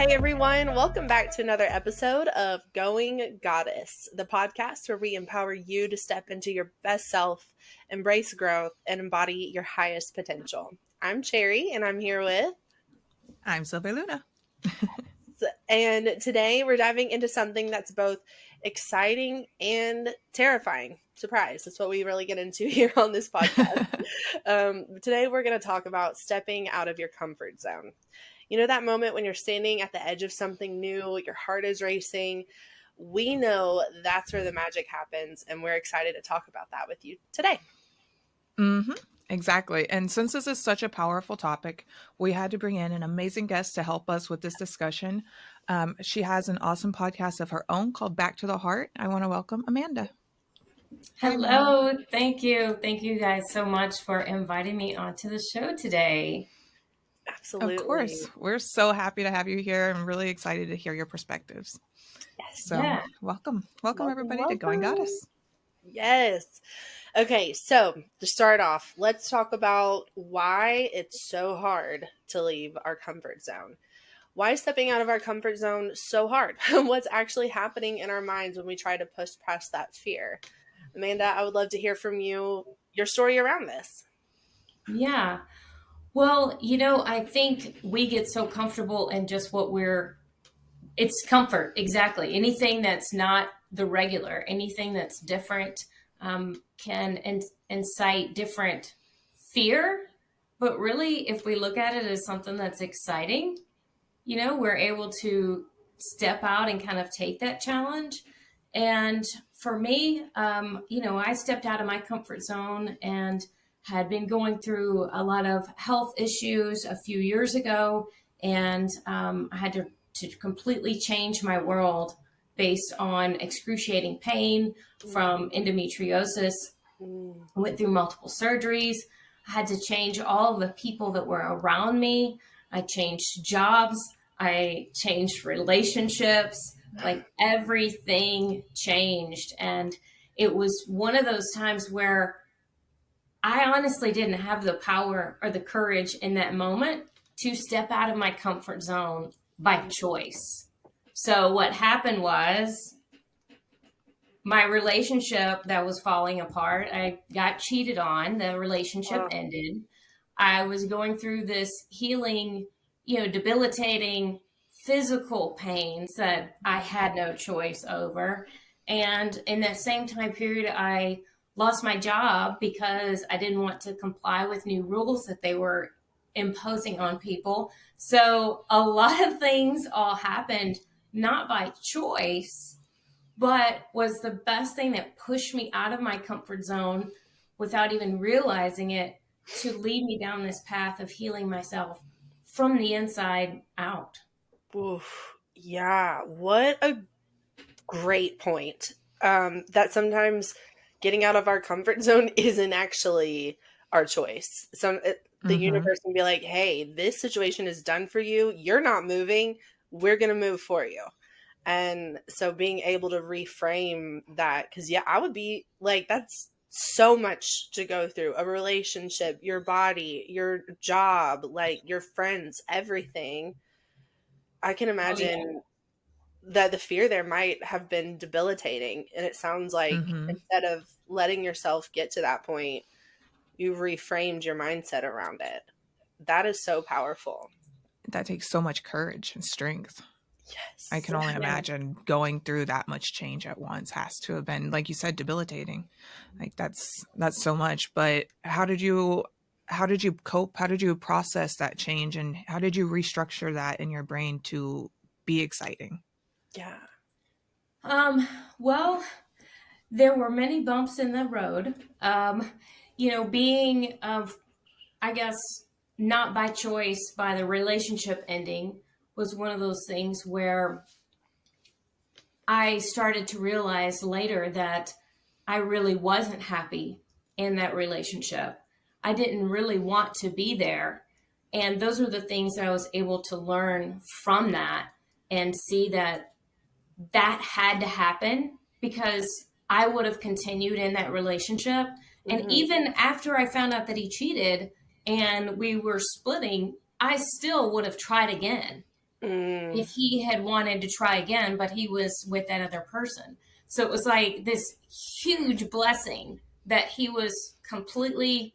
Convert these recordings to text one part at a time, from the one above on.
Hey everyone, welcome back to another episode of Going Goddess, the podcast where we empower you to step into your best self, embrace growth, and embody your highest potential. I'm Cherry, and I'm here with. I'm Sylvia Luna. And today we're diving into something that's both exciting and terrifying. Surprise, that's what we really get into here on this podcast. Today we're going to talk about stepping out of your comfort zone. You know that moment when you're standing at the edge of something new, your heart is racing. We know that's where the magic happens, and we're excited to talk about that with you today. Mm-hmm. Exactly. And since this is such a powerful topic, we had to bring in an amazing guest to help us with this discussion. She has an awesome podcast of her own called Back to the Heart. I want to welcome Amanda. Hi, Amanda. Hello. Thank you. Thank you guys so much for inviting me onto the show today. Absolutely. Of course. We're so happy to have you here. I'm really excited to hear your perspectives. Yes. So welcome everybody to Going Goddess. Yes. Okay, so to start off, let's talk about why it's so hard to leave our comfort zone. Why is stepping out of our comfort zone so hard? What's actually happening in our minds when we try to push past that fear? Amanda, I would love to hear from you, your story around this. Yeah. Well, I think we get so comfortable in just it's comfort. Exactly. Anything that's not the regular, anything that's different can incite different fear. But really, if we look at it as something that's exciting, we're able to step out and kind of take that challenge. And for me, I stepped out of my comfort zone and had been going through a lot of health issues a few years ago. And I had to completely change my world based on excruciating pain from endometriosis. I went through multiple surgeries. I had to change all of the people that were around me. I changed jobs. I changed relationships. Like everything changed. And it was one of those times where I honestly didn't have the power or the courage in that moment to step out of my comfort zone by choice. So what happened was my relationship that was falling apart, I got cheated on. The relationship ended. I was going through this healing, debilitating physical pains that I had no choice over. And in that same time period, I lost my job because I didn't want to comply with new rules that they were imposing on people. So a lot of things all happened not by choice, but was the best thing that pushed me out of my comfort zone without even realizing it, to lead me down this path of healing myself from the inside out. Oof. Yeah, what a great point. That sometimes getting out of our comfort zone isn't actually our choice. The universe can be like, hey, this situation is done for you. You're not moving. We're going to move for you. And so being able to reframe that, because I would be like, that's so much to go through. A relationship, your body, your job, like your friends, everything. I can imagine that the fear there might have been debilitating. And it sounds like instead of letting yourself get to that point, you reframed your mindset around it. That is so powerful. That takes so much courage and strength. Yes. I can only imagine going through that much change at once has to have been, like you said, debilitating. Like that's so much. But how did you cope? How did you process that change? And how did you restructure that in your brain to be exciting? Yeah. Well, there were many bumps in the road. Being I guess not by choice, by the relationship ending, was one of those things where I started to realize later that I really wasn't happy in that relationship. I didn't really want to be there. And those were the things that I was able to learn from that and see that had to happen, because I would have continued in that relationship. And even after I found out that he cheated and we were splitting, I still would have tried again. Mm, if he had wanted to try again, but he was with that other person. So it was like this huge blessing that he was completely,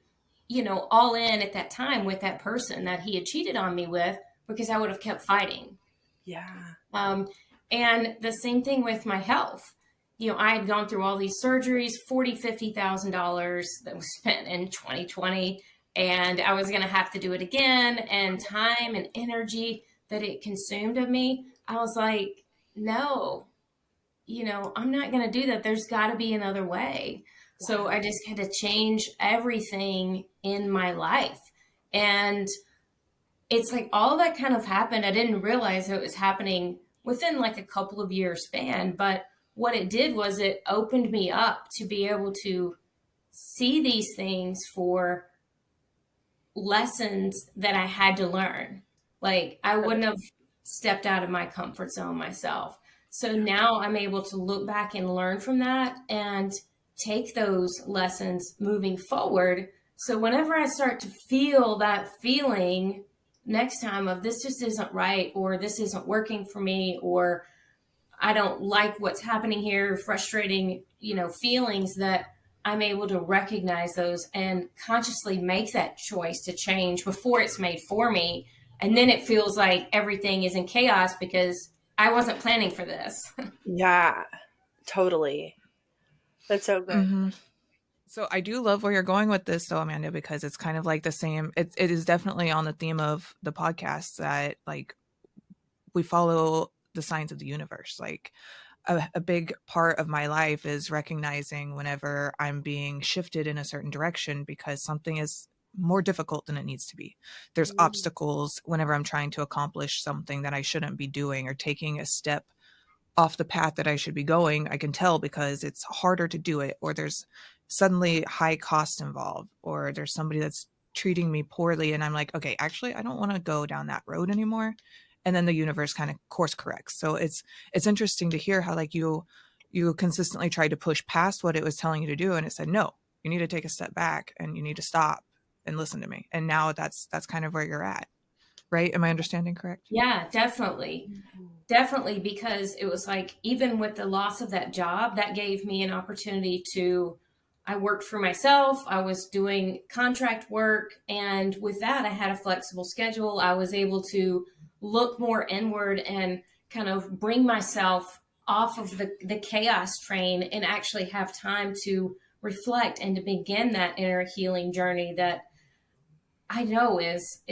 all in at that time with that person that he had cheated on me with, because I would have kept fighting. yeah. Um, and the same thing with my health. I had gone through all these surgeries, $50,000 that was spent in 2020, and I was going to have to do it again, and time and energy that it consumed of me. I was like, no, I'm not going to do that. There's got to be another way. So Wow. I just had to change everything in my life. And it's like all that kind of happened. I didn't realize it was happening within like a couple of years span, but what it did was it opened me up to be able to see these things for lessons that I had to learn. Like I wouldn't have stepped out of my comfort zone myself. So now I'm able to look back and learn from that and take those lessons moving forward. So whenever I start to feel that feeling next time of this just isn't right, or this isn't working for me, or I don't like what's happening here, frustrating, feelings, that I'm able to recognize those and consciously make that choice to change before it's made for me. And then it feels like everything is in chaos because I wasn't planning for this. Yeah, totally. That's so good. Hmm. So I do love where you're going with this, though, Amanda, because it's kind of like the same. It is definitely on the theme of the podcast that like we follow the signs of the universe. Like a big part of my life is recognizing whenever I'm being shifted in a certain direction because something is more difficult than it needs to be. There's Mm, obstacles whenever I'm trying to accomplish something that I shouldn't be doing or taking a step off the path that I should be going. I can tell because it's harder to do it, or there's suddenly high cost involved, or there's somebody that's treating me poorly. And I'm like, okay, actually, I don't want to go down that road anymore. And then the universe kind of course corrects. So it's interesting to hear how like you consistently tried to push past what it was telling you to do. And it said, no, you need to take a step back and you need to stop and listen to me. And now that's kind of where you're at. Right? Am I understanding correct? Yeah, definitely. mm, Definitely, because it was like, even with the loss of that job, that gave me an opportunity to. I worked for myself, I was doing contract work, and with that, I had a flexible schedule. I was able to look more inward and kind of bring myself off of the chaos train and actually have time to reflect and to begin that inner healing journey that I know is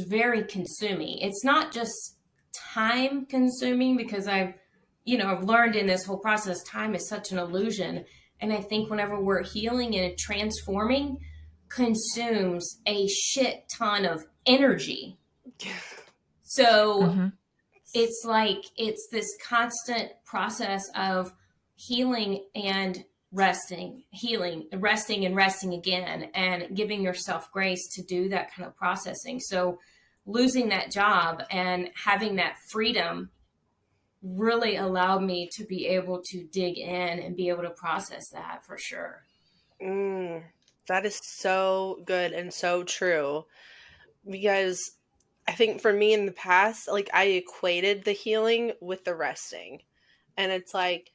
very consuming. It's not just time consuming, because I've learned in this whole process, time is such an illusion. And I think whenever we're healing and transforming, consumes a shit ton of energy. So Mm-hmm. it's like it's this constant process of healing and resting, healing, resting, and resting again, and giving yourself grace to do that kind of processing. So losing that job and having that freedom really allowed me to be able to dig in and be able to process that for sure. mm. That is so good and so true. Because I think for me in the past, like I equated the healing with the resting. And it's like,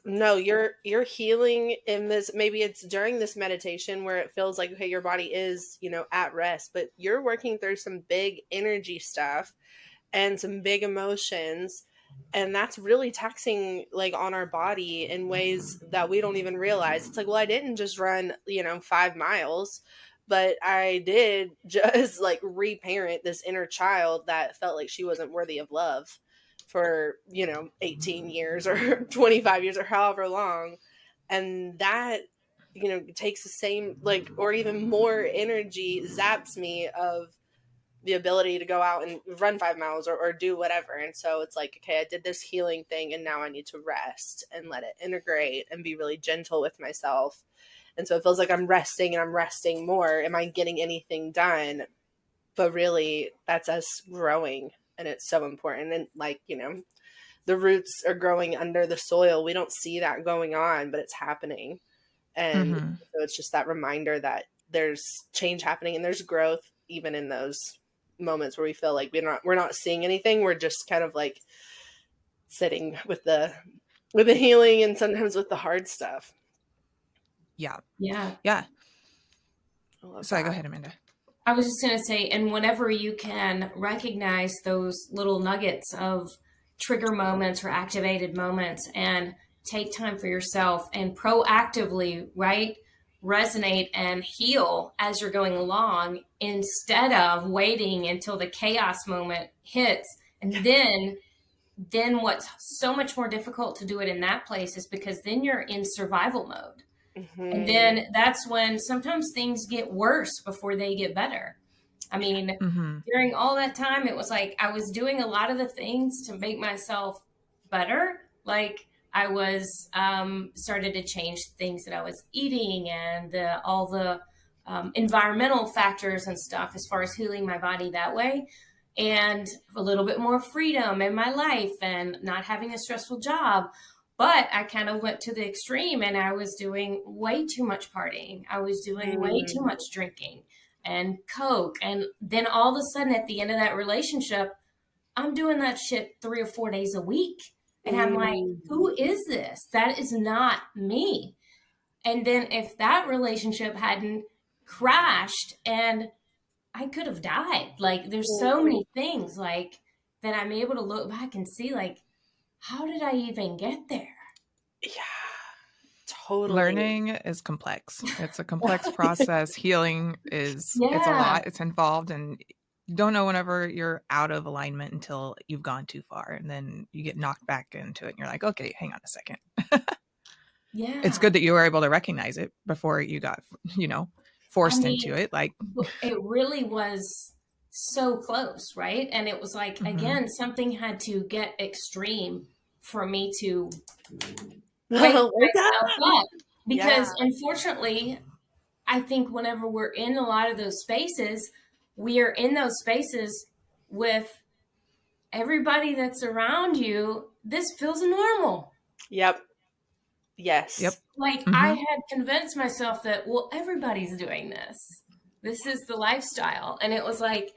no, you're healing in this, maybe it's during this meditation where it feels like okay, your body is, at rest, but you're working through some big energy stuff and some big emotions, and that's really taxing like on our body in ways that we don't even realize. It's like, well, I didn't just run 5 miles, but I did just like reparent this inner child that felt like she wasn't worthy of love for 18 years or 25 years or however long. And that takes the same, like, or even more energy, zaps me of the ability to go out and run 5 miles or do whatever. And so it's like, okay, I did this healing thing and now I need to rest and let it integrate and be really gentle with myself. And so it feels like I'm resting and I'm resting more. Am I getting anything done? But really, that's us growing. And it's so important. And like, the roots are growing under the soil. We don't see that going on, but it's happening. And Mm-hmm. so it's just that reminder that there's change happening and there's growth even in those. moments where we feel like we're not seeing anything. We're just kind of like sitting with the healing and sometimes with the hard stuff. Yeah. Yeah. Yeah. I love Sorry, go that. ahead, Amanda. I was just going to say, and whenever you can recognize those little nuggets of trigger moments or activated moments and take time for yourself and proactively, right, resonate and heal as you're going along instead of waiting until the chaos moment hits. And then what's so much more difficult to do it in that place is because then you're in survival mode. And Hmm. then that's when sometimes things get worse before they get better. I mean, Mm-hmm. during all that time, it was like I was doing a lot of the things to make myself better. Like I was started to change things that I was eating and all the environmental factors and stuff as far as healing my body that way. And a little bit more freedom in my life and not having a stressful job. But I kind of went to the extreme and I was doing way too much partying. I was doing way too much drinking and Coke. And then all of a sudden at the end of that relationship, I'm doing that shit 3 or 4 days a week. And I'm like, who is this? That is not me. And then if that relationship hadn't crashed and I could have died, like there's so many things like that I'm able to look back and see, like, how did I even get there? Yeah, totally. Learning is complex. It's a complex process. Healing is, it's a Yeah. lot, it's involved, and you don't know whenever you're out of alignment until you've gone too far. And then you get knocked back into it and you're like, okay, hang on a second. It's Yeah. good that you were able to recognize it before you got, I forced into mean, it. Like, it really was so close, right? And it was like, mm-hmm, again, something had to get extreme for me to wake Wake myself up. up. Yeah. Because unfortunately, I think whenever we're in a lot of those spaces, we are in those spaces with everybody that's around you. This feels normal. Yep. yep, Yes. Like I mm-hmm, had convinced myself that, well, everybody's doing this. This is the lifestyle. And it was like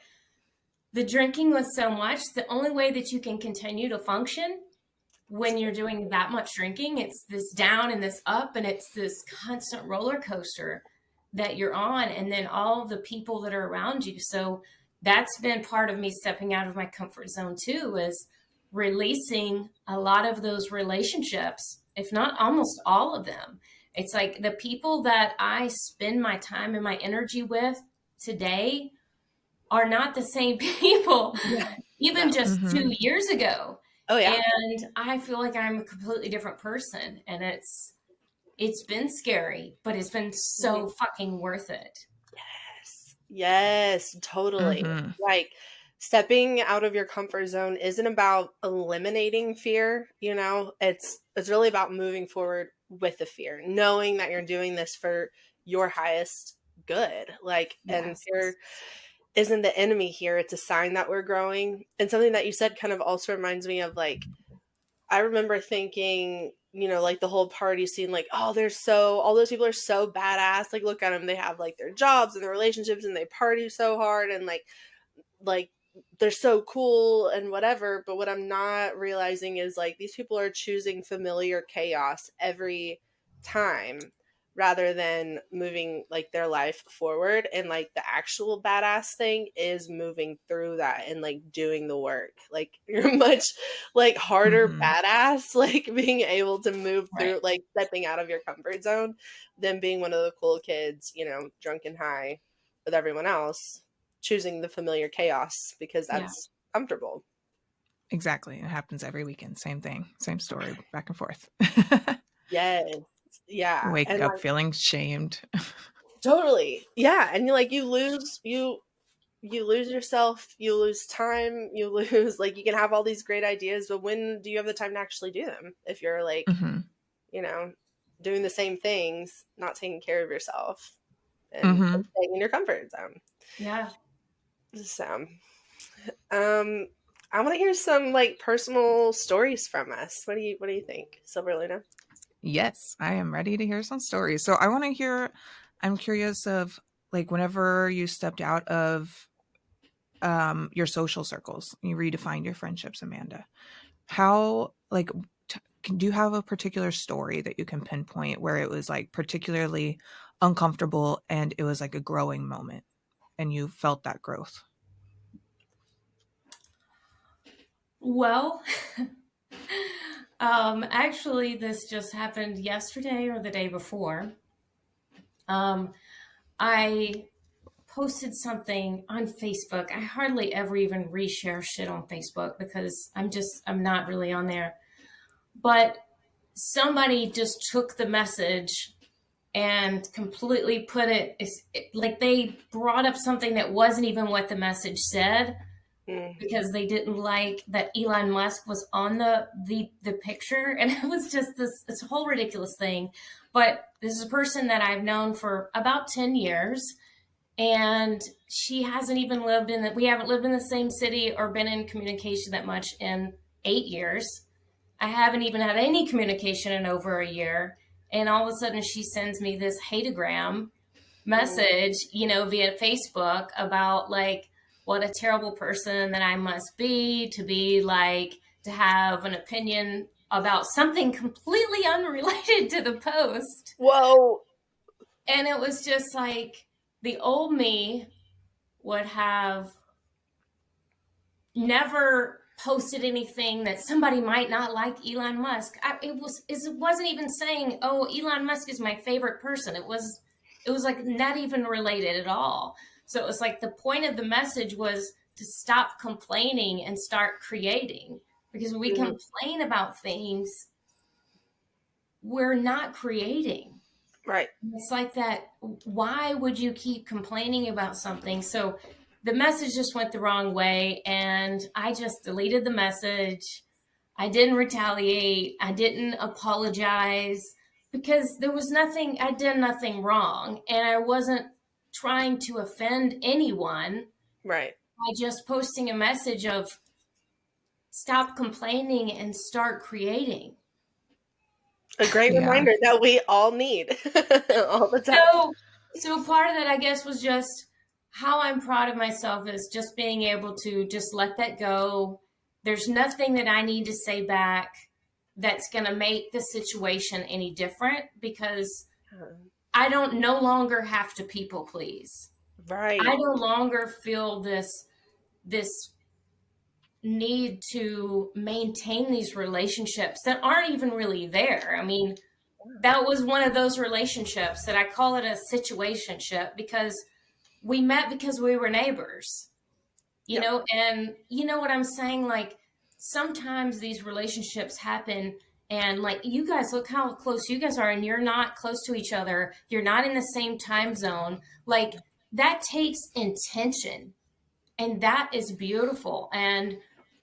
the drinking was so much. The only way that you can continue to function when you're doing that much drinking, it's this down and this up, and it's this constant roller coaster that you're on. And then all of the people that are around you. So that's been part of me stepping out of my comfort zone too, is releasing a lot of those relationships, if not almost all of them. It's like the people that I spend my time and my energy with today are not the same people, Yeah. even No. just mm-hmm, 2 years ago. Oh yeah. And I feel like I'm a completely different person. And it's been scary, but it's been Mhm. so fucking worth it. Yes. Yes, totally. mm-hmm, Like stepping out of your comfort zone isn't about eliminating fear, It's really about moving forward with the fear, knowing that you're doing this for your highest good. Like, and Yes. fear isn't the enemy here. It's a sign that we're growing. And something that you said kind of also reminds me of like I remember thinking, like the whole party scene, like, oh, all those people are so badass. Like, look at them. They have like their jobs and their relationships and they party so hard and like they're so cool and whatever. But what I'm not realizing is like these people are choosing familiar chaos every time rather than moving like their life forward, and like the actual badass thing is moving through that and like doing the work. Like you're much like harder mm-hmm. badass like being able to move Right. through like stepping out of your comfort zone than being one of the cool kids, drunk and high with everyone else, choosing the familiar chaos because Yeah. that's comfortable. Exactly. It happens every weekend. Same thing, same story, back and forth. Yes. Yeah. Wake And up like feeling shamed. totally. Yeah. And you lose yourself, you lose time, you lose like you can have all these great ideas, but when do you have the time to actually do them if you're like, Mm-hmm, you know, doing the same things, not taking care of yourself mm-hmm. and staying in your comfort zone. Yeah. So Um, I want to hear some like personal stories from us. What do you think, Silver Luna? Yes, I am ready to hear some stories. So I want to hear, I'm curious of like whenever you stepped out of your social circles. You redefined your friendships, Amanda. How, like, do you have a particular story that you can pinpoint where it was like particularly uncomfortable and it was like a growing moment and you felt that growth? Well, actually, this just happened yesterday or the day before. Um, I posted something on Facebook. I hardly ever even reshare shit on Facebook because I'm not really on there. But somebody just took the message and completely put like they brought up something that wasn't even what the message said Mm. because they didn't like that Elon Musk was on the picture, and it was just this whole ridiculous thing. But this is a person that I've known for about 10 years, and she hasn't even lived in we haven't lived in the same city or been in communication that much in 8 years. I haven't even had any communication in over a year. And all of a sudden she sends me this hatagram Mm. message, via Facebook about like what a terrible person that I must be to be like to have an opinion about something completely unrelated to the post. Whoa. And it was just like the old me would have never posted anything that somebody might not like Elon Musk. It wasn't even saying, "Oh, Elon Musk is my favorite person." It was like not even related at all. So it was like the point of the message was to stop complaining and start creating. Because when we Mm. complain about things, we're not creating. Right. It's like that. Why would you keep complaining about something? So the message just went the wrong way, and I just deleted the message. I didn't retaliate. I didn't apologize because there was nothing, I did nothing wrong, and I wasn't trying to offend anyone Right. by just posting a message of stop complaining and start creating. A great Yeah. reminder that we all need all the time. So part of that, I guess, was just how I'm proud of myself is just being able to just let that go. There's nothing that I need to say back that's going to make the situation any different because I don't no longer have to people please. I Right. no longer feel this need to maintain these relationships that aren't even really there. I mean, that was one of those relationships that I call it a situationship because we met because we were neighbors, Yep. and you know what I'm saying? Like sometimes these relationships happen and like you guys look how close you guys are and you're not close to each other. You're not in the same time zone. Like that takes intention and that is beautiful. And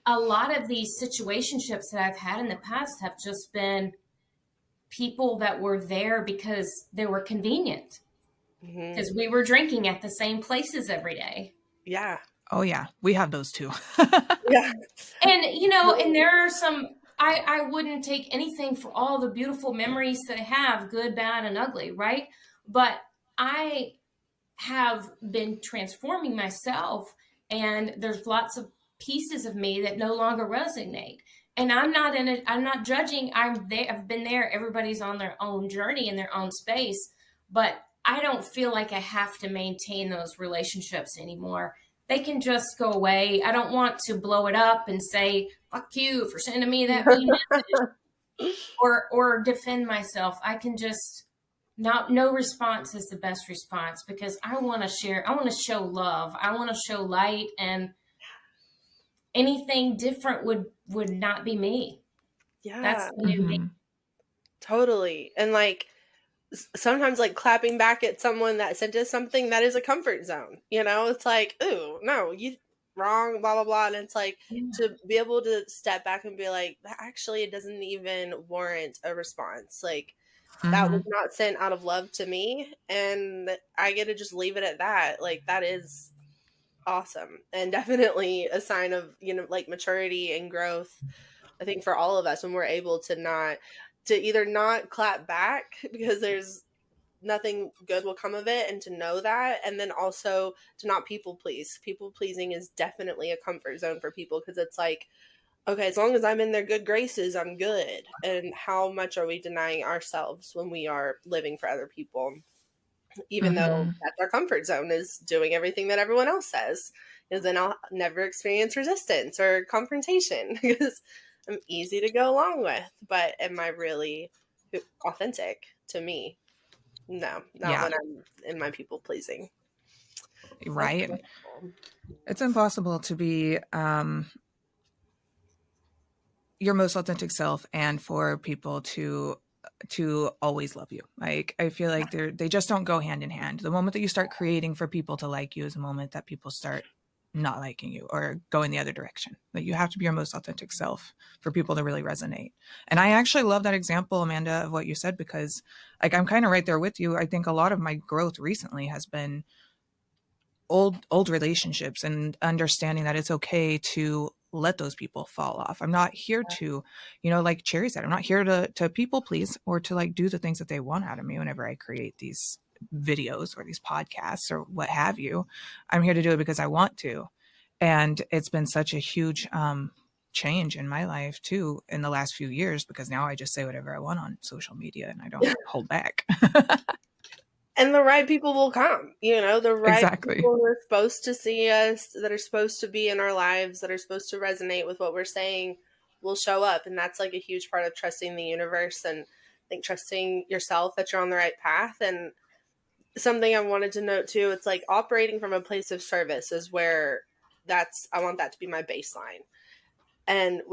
a lot of these situationships that I've had in the past have just been people that were there because they were convenient Hmm. because we were drinking at the same places every day. Yeah. Oh yeah, we have those too. Yeah. And and there are some I wouldn't take anything for all the beautiful memories that I have, good, bad, and ugly, right? But I have been transforming myself and there's lots of pieces of me that no longer resonate. And I'm not judging. I've been there. Everybody's on their own journey in their own space, but I don't feel like I have to maintain those relationships anymore. They can just go away. I don't want to blow it up and say fuck you for sending me that mean message or defend myself. I can just not no response is the best response because I want to show love. I want to show light and anything different would not be me. That's Yeah. the new me. Hmm. Totally. And like sometimes like clapping back at someone that sent us something that is a comfort zone. It's like, ooh, no, you wrong, blah blah blah. And it's like Yeah. to be able to step back and be like, actually it doesn't even warrant a response. Like that was Hmm. not sent out of love to me, and I get to just leave it at that. Like that is awesome and definitely a sign of, like maturity and growth. I think for all of us when we're able to not to either not clap back because there's nothing good will come of it, and to know that, and then also to not people please. People pleasing is definitely a comfort zone for people, because it's like, okay, as long as I'm in their good graces, I'm good. And how much are we denying ourselves when we are living for other people? Even though Mm-hmm. that's our comfort zone, is doing everything that everyone else says, because then I'll never experience resistance or confrontation because I'm easy to go along with. But am I really authentic to me? No, not Yeah, when I'm in my people pleasing. That's right. cool. It's impossible to be your most authentic self and for people to always love you. Like I feel like they just don't go hand in hand. The moment that you start creating for people to like you is the moment that people start not liking you or going the other direction. Like you have to be your most authentic self for people to really resonate. And I actually love that example, Amanda, of what you said, because like I'm kind of right there with you. I think a lot of my growth recently has been old relationships and understanding that it's okay to let those people fall off. I'm not here to, like Cherry said, I'm not here to people please or to like do the things that they want out of me whenever I create these videos or these podcasts or what have you. I'm here to do it because I want to. And it's been such a huge change in my life too in the last few years, because now I just say whatever I want on social media and I don't hold back. And the right people will come, the right Exactly. people who are supposed to see us, that are supposed to be in our lives, that are supposed to resonate with what we're saying, will show up. And that's like a huge part of trusting the universe, and I think trusting yourself that you're on the right path. And something I wanted to note too, it's like operating from a place of service is where I want that to be my baseline. And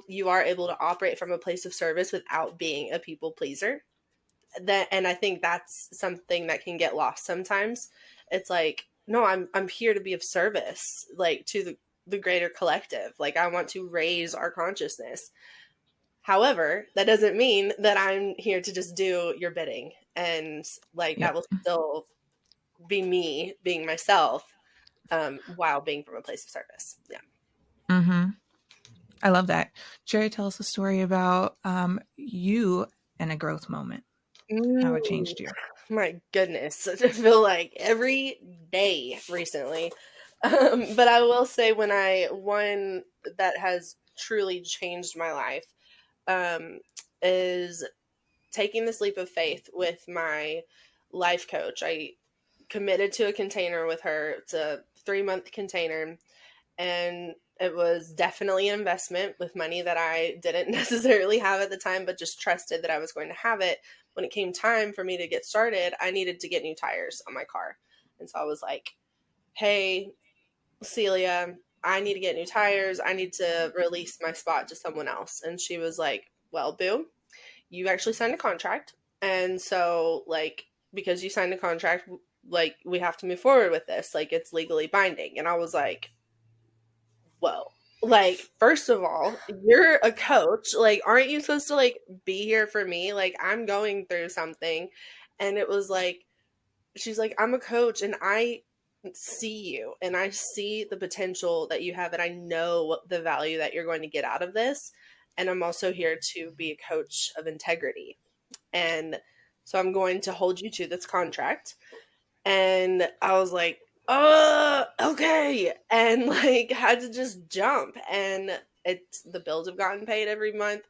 you are able to operate from a place of service without being a people pleaser. And I think that's something that can get lost sometimes. It's like, no, I'm here to be of service, like to the greater collective. Like I want to raise our consciousness. However, that doesn't mean that I'm here to just do your bidding. And like that Yep. will still be me being myself, while being from a place of service. Yeah. Mm-hmm. I love that. Jerry, tell us a story about you and a growth moment, how it Mm, changed you. my goodness. I feel like every day recently. But I will say, one that has truly changed my life, um, is taking this leap of faith with my life coach. I committed to a container with her. It's a 3-month container, and it was definitely an investment with money that I didn't necessarily have at the time, but just trusted that I was going to have it. When it came time for me to get started, I needed to get new tires on my car. And so I was like, hey, Celia, I need to get new tires. I need to release my spot to someone else. And she was like, well, boo, you actually signed a contract. And so, like, because you signed a contract, like, we have to move forward with this. Like, it's legally binding. And I was like, whoa. Like, first of all, you're a coach. Like, aren't you supposed to like be here for me? Like, I'm going through something. And it was like, she's like, I'm a coach and I see you and I see the potential that you have, and I know the value that you're going to get out of this. And I'm also here to be a coach of integrity. And so I'm going to hold you to this contract. And I was like, okay. And like had to just jump. And the bills have gotten paid every month.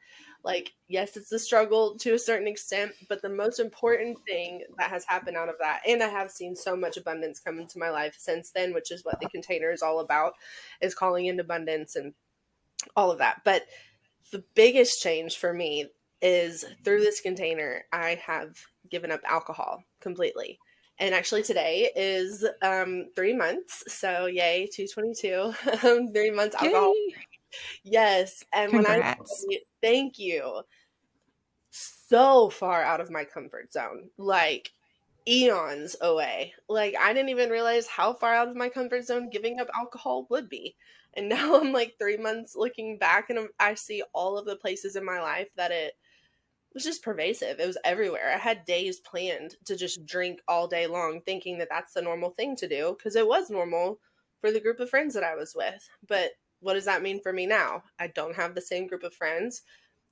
Like, yes, it's a struggle to a certain extent, but the most important thing that has happened out of that, and I have seen so much abundance come into my life since then, which is what the container is all about, is calling in abundance and all of that. But the biggest change for me is through this container, I have given up alcohol completely. And actually, today is 3 months. So, yay, 222, 3 months alcohol. Yay! Yes. And when I Congrats. say thank you, so far out of my comfort zone, like eons away. Like, I didn't even realize how far out of my comfort zone giving up alcohol would be. And now I'm like 3 months looking back, and I see all of the places in my life that it was just pervasive. It was everywhere. I had days planned to just drink all day long, thinking that that's the normal thing to do because it was normal for the group of friends that I was with. But what does that mean for me now? I don't have the same group of friends.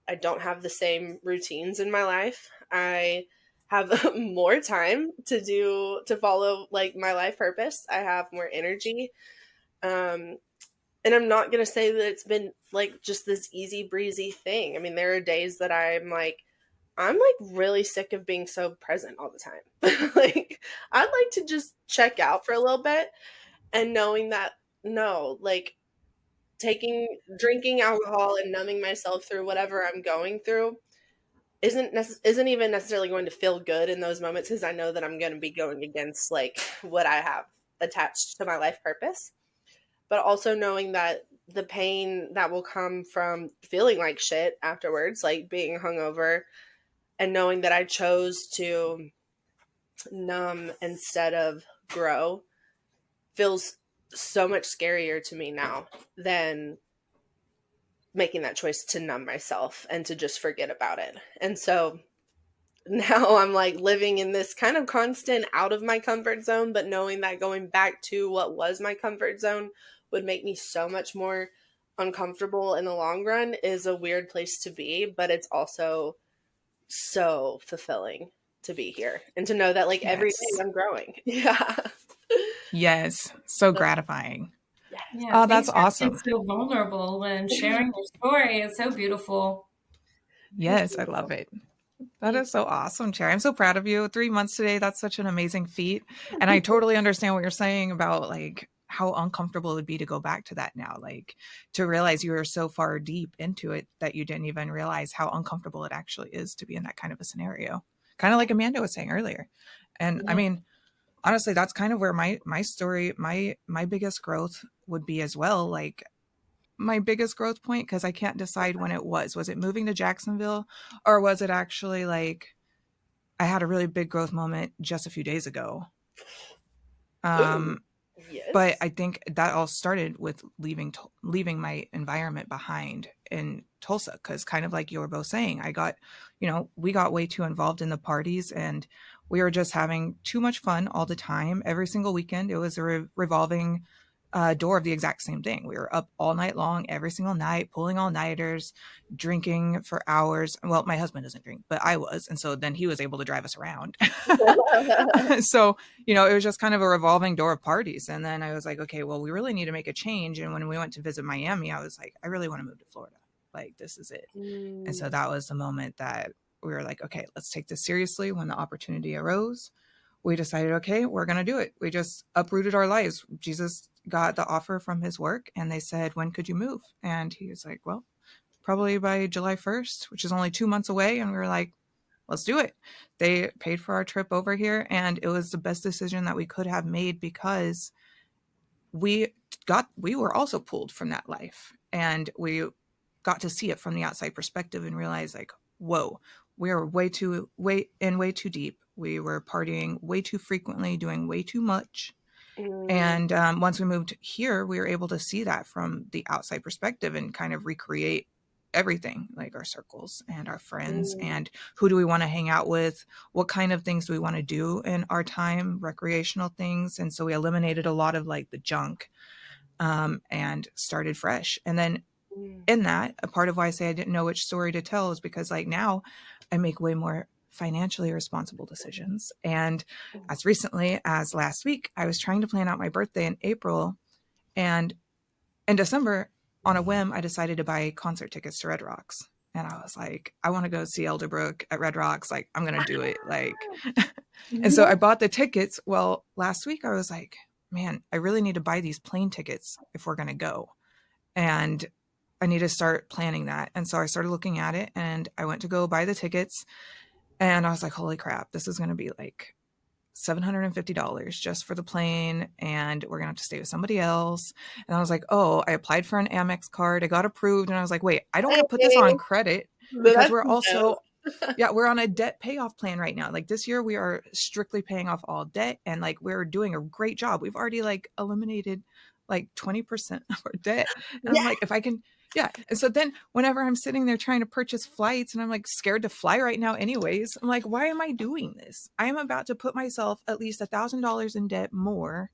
I don't have the same routines in my life. I have more time to follow like my life purpose. I have more energy. Um, and I'm not going to say that it's been like just this easy breezy thing. I mean, there are days that I'm like really sick of being so present all the time. Like I'd like to just check out for a little bit, and knowing that no, like drinking alcohol and numbing myself through whatever I'm going through isn't even necessarily going to feel good in those moments, because I know that I'm going to be going against like what I have attached to my life purpose. But also knowing that the pain that will come from feeling like shit afterwards, like being hungover, and knowing that I chose to numb instead of grow, feels so much scarier to me now than making that choice to numb myself and to just forget about it. And so now I'm like living in this kind of constant out of my comfort zone, but knowing that going back to what was my comfort zone would make me so much more uncomfortable in the long run is a weird place to be, but it's also so fulfilling to be here and to know that like every day Yes. I'm growing. Yeah. Yes. So So, gratifying. yes. Yeah, Oh, that's thanks for being awesome. so vulnerable and sharing your story. It's so beautiful. Thank Yes, I you. love it. That Thank is so awesome, Cherry. I'm so proud of you. 3 months today. That's such an amazing feat. And I totally understand what you're saying about like how uncomfortable it would be to go back to that now. Like to realize you were so far deep into it that you didn't even realize how uncomfortable it actually is to be in that kind of a scenario. Kind of like Amanda was saying earlier. And I Yeah. mean, honestly, that's kind of where my story, my biggest growth would be as well. Like my biggest growth point, because I can't decide when it was. Was it moving to Jacksonville, or was it actually like I had a really big growth moment just a few days ago? you. Ooh, Um, but yes. I think that all started with leaving my environment behind in Tulsa, because kind of like you were both saying, we got way too involved in the parties, and we were just having too much fun all the time. Every single weekend, it was a revolving door of the exact same thing. We were up all night long, every single night, pulling all nighters, drinking for hours. Well, my husband doesn't drink, but I was, and so then he was able to drive us around. So it was just kind of a revolving door of parties. And then I was like, okay, well, we really need to make a change. And when we went to visit Miami, I was like, I really want to move to Florida. Like, this is it. And so Mm, that was the moment that we were like, okay, let's take this seriously. When the opportunity arose, we decided, okay, we're going to do it. We just uprooted our lives. Jesus got the offer from his work, and they said, when could you move? And he was like, well, probably by July 1st, which is only 2 months away. And we were like, let's do it. They paid for our trip over here, and it was the best decision that we could have made, because we we were also pulled from that life, and we got to see it from the outside perspective and realize like, whoa, we were way too deep. We were partying way too frequently, doing way too much. mm, And once we moved here, we were able to see that from the outside perspective and kind of recreate everything, like our circles and our friends, mm, and who do we want to hang out with, what kind of things do we want to do in our time, recreational things. And so we eliminated a lot of like the junk, and started fresh. And then mm, in that, a part of why I say I didn't know which story to tell is because like now I make way more financially responsible decisions. And mm. as recently as last week, I was trying to plan out my birthday in April, and in December, on a whim, I decided to buy concert tickets to Red Rocks. And I was like, I want to go see Elderbrook at Red Rocks. Like, I'm going to do it. Like, and so Yeah. I bought the tickets. Well, last week I was like, man, I really need to buy these plane tickets if we're going to go. And I need to start planning that. And so I started looking at it, and I went to go buy the tickets, and I was like, holy crap, this is going to be like $750 just for the plane, and we're gonna have to stay with somebody else. And I was like, oh, I applied for an Amex card, I got approved, and I was like, wait, I don't want to put this Hey, on credit, so because that's we're no. also, yeah, we're on a debt payoff plan right now. Like this year we are strictly paying off all debt, and like we're doing a great job. We've already like eliminated like 20% of our debt. And I'm Yeah. like, if I can, yeah. And so then whenever I'm sitting there trying to purchase flights, and I'm like scared to fly right now anyways, I'm like, why am I doing this? I am about to put myself at least $1,000 in debt more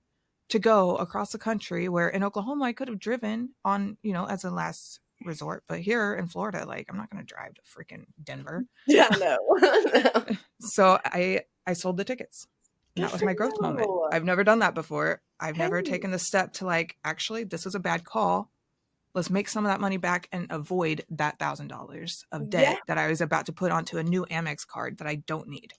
to go across the country, where in Oklahoma I could have driven on, as a last resort. But here in Florida, like I'm not going to drive to freaking Denver. Yeah, no. No. So I sold the tickets. And Good that was for my growth moment. you. I've never done that before. I've never Hey. taken the step to like, actually, this was a bad call. Let's make some of that money back and avoid that $1,000 of Yeah. debt that I was about to put onto a new Amex card that I don't need.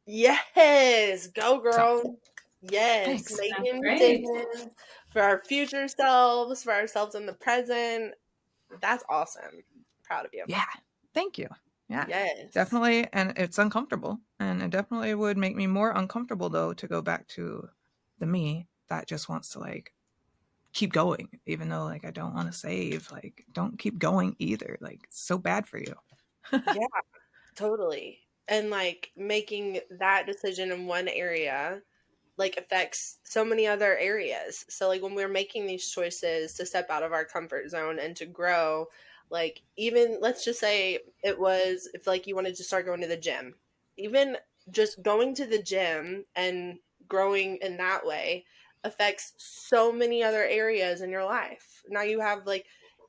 Yes. Go, So girl. Yes. thanks. That's Making great. decisions for our future selves, for ourselves in the present. That's awesome. Proud of you. Yeah. Thank you. Yeah. Yes. Definitely. And it's uncomfortable. And it definitely would make me more uncomfortable though to go back to the me that just wants to like keep going, even though like I don't want to save. Like, don't keep going either. Like, it's so bad for you. Yeah, totally. And like making that decision in one area like affects so many other areas. So like when we're making these choices to step out of our comfort zone and to grow, like even let's just say it was if like you wanted to start going to the gym. Even just going to the gym and growing in that way affects so many other areas in your life. Now you have like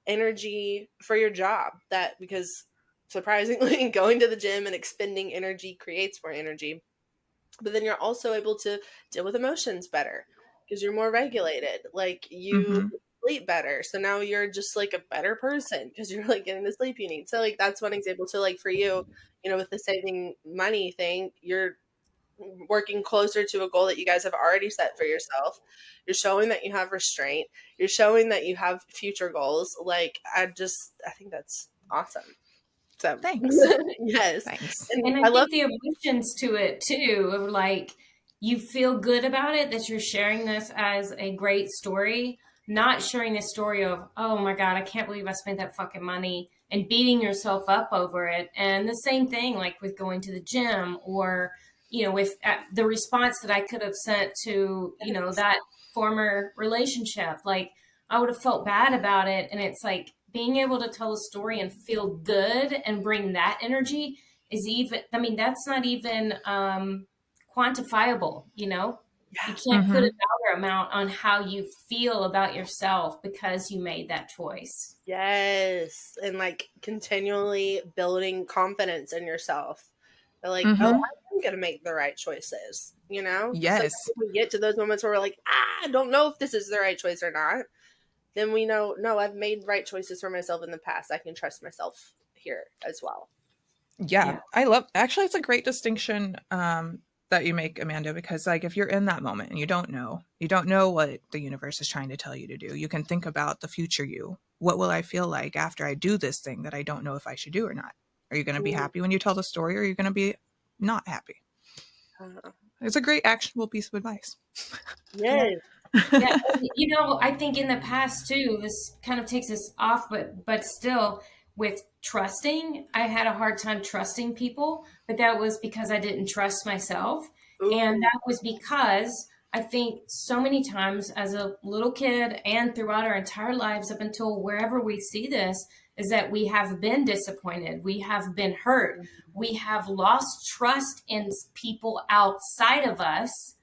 energy for your job that because surprisingly going to the gym and expending energy creates more energy, but then you're also able to deal with emotions better because you're more regulated. Like you Mm-hmm. sleep better. So now you're just like a better person because you're like getting the sleep you need. So like that's one example. So like for you, you know, with the saving money thing, you're working closer to a goal that you guys have already set for yourself. You're showing that you have restraint. You're showing that you have future goals. Like I think that's awesome. So Thanks. yes. Thanks. And And I I love think the emotions to it too, of like you feel good about it that you're sharing this as a great story, not sharing the story of, oh my God, I can't believe I spent that fucking money and beating yourself up over it. And the same thing, like with going to the gym or, you know, with the response that I could have sent to, you know, that former relationship, like I would have felt bad about it. And it's like being able to tell a story and feel good and bring that energy is even, I mean, that's not even quantifiable, you know? You yeah. can't put a Mm-hmm. dollar amount on how you feel about yourself because you made that choice. Yes, and like continually building confidence in yourself. They're like, oh, Mm-hmm. I'm gonna make the right choices, you know? Because Yes. sometimes we get to those moments where we're like, I don't know if this is the right choice or not. Then we know, no, I've made right choices for myself in the past. I can trust myself here as well. Yeah. Yeah. I love, actually, it's a great distinction that you make, Amanda, because like if you're in that moment and you don't know what the universe is trying to tell you to do, you can think about the future you. What will I feel like after I do this thing that I don't know if I should do or not? Are you going to be Mm, happy when you tell the story or are you going to be not happy? uh, It's a great actionable piece of advice. Yeah. yes. Yeah, you know, I think in the past too, this kind of takes us off, but still, with trusting, I had a hard time trusting people, but that was because I didn't trust myself, and Ooh. that was because I think so many times as a little kid and throughout our entire lives up until wherever we see this is that we have been disappointed, we have been hurt, we have lost trust in people outside of us,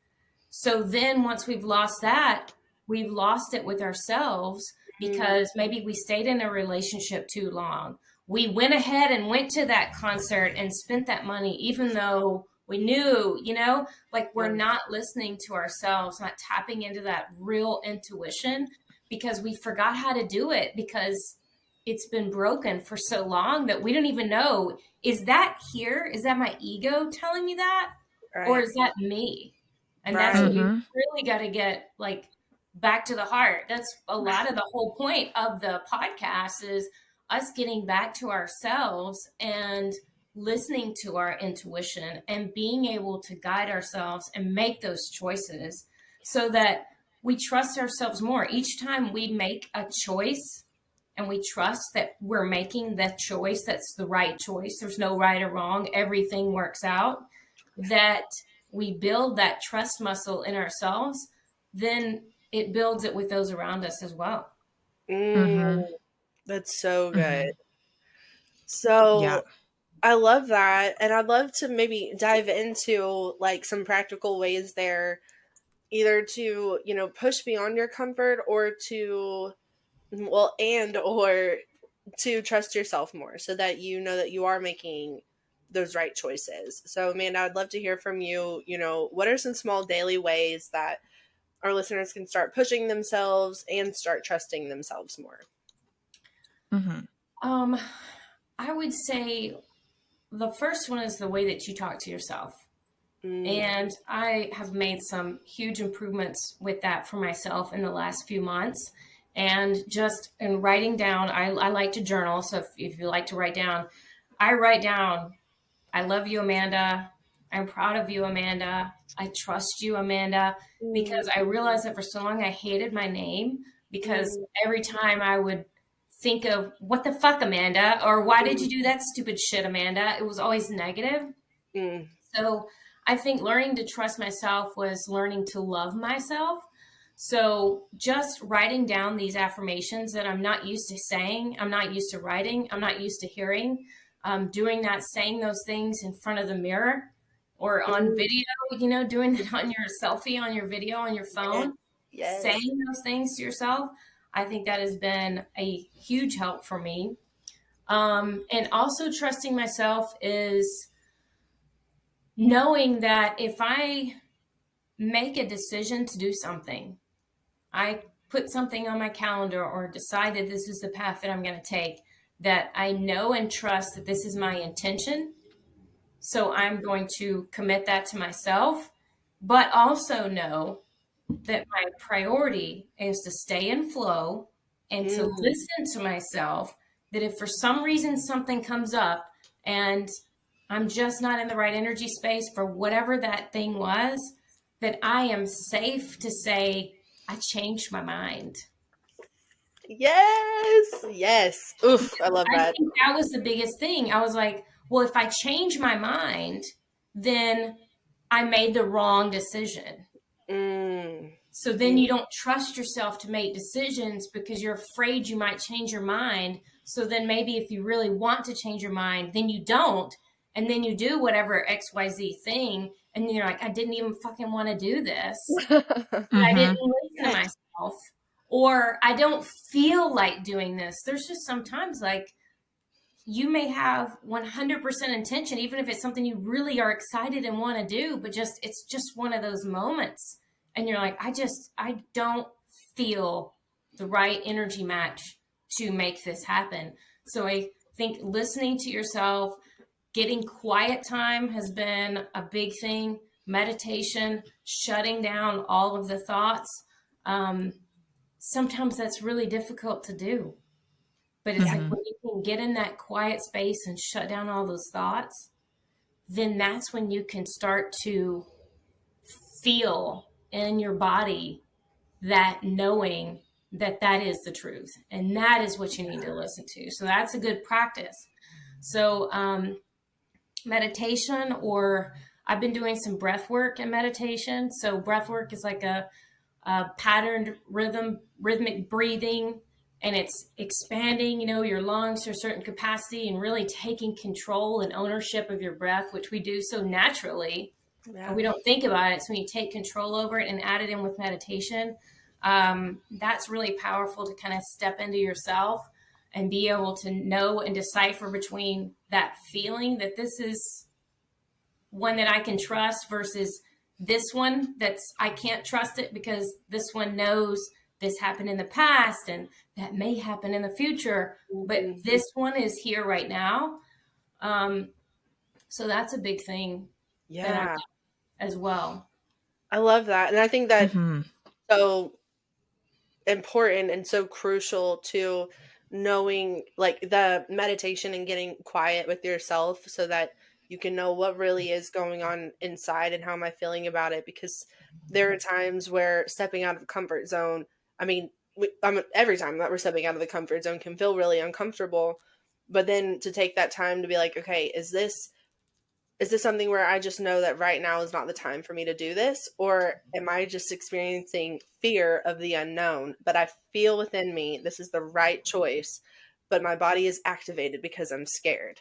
so then once we've lost that, we've lost it with ourselves Mm, because maybe we stayed in a relationship too long. We went ahead and went to that concert and spent that money, even though we knew, you know, like we're yeah. not listening to ourselves, not tapping into that real intuition because we forgot how to do it because it's been broken for so long that we don't even know, is that here? Is that my ego telling me that? Or Right. is that me? And that's what Right. we Mm-hmm. really got to get like back to the heart. That's a lot of the whole point of the podcast is us getting back to ourselves and listening to our intuition and being able to guide ourselves and make those choices so that we trust ourselves more. Each time we make a choice and we trust that we're making that choice that's the right choice, there's no right or wrong, everything works out, that we build that trust muscle in ourselves, then it builds it with those around us as well. Mm, Mm-hmm. that's so good. Mm-hmm. Yeah. So I love that. And I'd love to maybe dive into like some practical ways there, either to, you know, push beyond your comfort or to, well, and or to trust yourself more so that you know that you are making those right choices. So, Amanda, I'd love to hear from you. You know, what are some small daily ways that our listeners can start pushing themselves and start trusting themselves more? Mm-hmm. Um, I would say the first one is the way that you talk to yourself. Mm, And I have made some huge improvements with that for myself in the last few months. And just in writing down, I like to journal. So if you like to write down, I write down, I love you, Amanda. I'm proud of you, Amanda. I trust you, Amanda. Because mm, I realized that for so long I hated my name because mm, every time I would think of, what the fuck, Amanda? Or why did you mm, do that stupid shit, Amanda? It was always negative. mm. So I think learning to trust myself was learning to love myself. So just writing down these affirmations that I'm not used to saying, I'm not used to writing, I'm not used to hearing, doing that, saying those things in front of the mirror or on Mm. video, you know, doing it on your selfie, on your video, on your Yes. phone, Yes. saying those things to yourself. I think that has been a huge help for me. And also trusting myself is knowing that if I make a decision to do something, I put something on my calendar or decide that this is the path that I'm going to take, that I know and trust that this is my intention. So I'm going to commit that to myself, but also know that my priority is to stay in flow and to Mm. listen to myself. That if for some reason something comes up and I'm just not in the right energy space for whatever that thing was, that I am safe to say, I changed my mind. Yes. Yes. Oof, I love I that. think that was the biggest thing. I was like, well, if I change my mind, then I made the wrong decision. Mm. So then Mm. you don't trust yourself to make decisions because you're afraid you might change your mind. So then maybe if you really want to change your mind, then you don't. And then you do whatever XYZ thing. And then you're like, I didn't even fucking want to do this. But I didn't Mm-hmm. listen to Yes. myself. Or I don't feel like doing this. There's just sometimes like you may have 100% intention, even if it's something you really are excited and want to do, but just it's just one of those moments. And you're like, I don't feel the right energy match to make this happen. So I think listening to yourself, getting quiet time has been a big thing. Meditation, shutting down all of the thoughts. Um, Sometimes that's really difficult to do. But it's like Mm-hmm. when you can get in that quiet space and shut down all those thoughts, then that's when you can start to feel in your body that knowing that that is the truth. And that is what you need to listen to. So that's a good practice. So, meditation, or I've been doing some breath work and meditation. So breath work is like a patterned rhythmic breathing, and it's expanding, you know, your lungs to a certain capacity and really taking control and ownership of your breath, which we do so naturally and Yeah. we don't think about it. So when you take control over it and add it in with meditation, that's really powerful to kind of step into yourself and be able to know and decipher between that feeling that this is one that I can trust versus this one that's I can't trust it because this one knows this happened in the past and that may happen in the future, but Mhm. this one is here right now. Um, so that's a big thing that I've Yeah. done as well. I love that. And I think that Mm-hmm. so important and so crucial to knowing like the meditation and getting quiet with yourself so that you can know what really is going on inside and how am I feeling about it, because there are times where stepping out of the comfort zone, I mean, every time that we're stepping out of the comfort zone can feel really uncomfortable, but then to take that time to be like, okay, is this something where I just know that right now is not the time for me to do this? Or am I just experiencing fear of the unknown? But I feel within me this is the right choice, but my body is activated because I'm scared.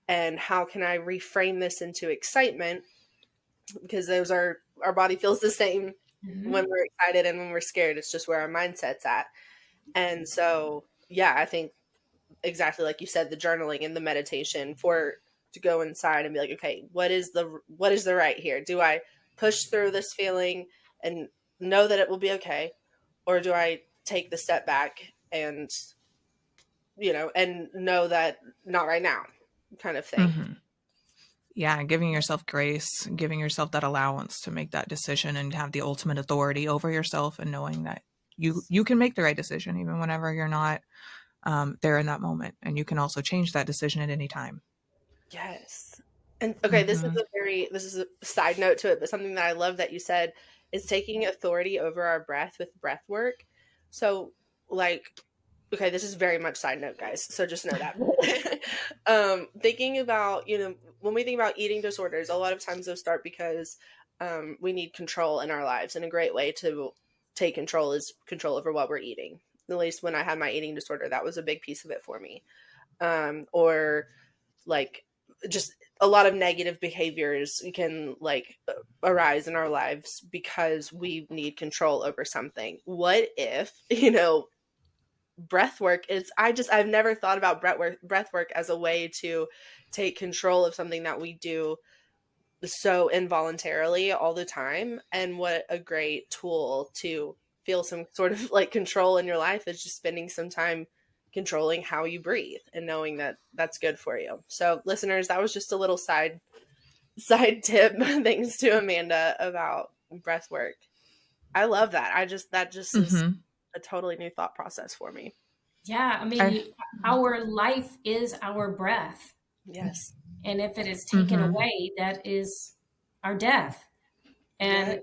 And how can I reframe this into excitement? Because those are, our body feels the same when Mm-hmm. we're excited and when we're scared. It's just where our mindset's at. And so, yeah, I think exactly like you said, the journaling and the meditation for to go inside and be like, okay, what is the right here? Do I push through this feeling and know that it will be okay, or do I take the step back and and know that not right now, kind of thing. Mm-hmm. Yeah, giving yourself grace, giving yourself that allowance to make that decision and have the ultimate authority over yourself, and knowing that you can make the right decision even whenever you're not there in that moment, and you can also change that decision at any time. Yes. And okay, Mm-hmm. this is a side note to it, but something that I love that you said is taking authority over our breath with breath work. So like, okay, this is very much side note, guys. So just know that. Thinking about, when we think about eating disorders, a lot of times those start because we need control in our lives. And a great way to take control is control over what we're eating. At least when I had my eating disorder, that was a big piece of it for me. Or like just a lot of negative behaviors can like arise in our lives because we need control over something. What if, breath work is I've never thought about breath work as a way to take control of something that we do so involuntarily all the time. And what a great tool to feel some sort of like control in your life is just spending some time controlling how you breathe and knowing that that's good for you. So listeners, that was just a little side tip thanks to Amanda about breath work. I love that. That just is Mm-hmm. a totally new thought process for me. Yeah, I mean, I, our life is our breath. Yes. And if it is taken mm-hmm. away, that is our death. Yeah. And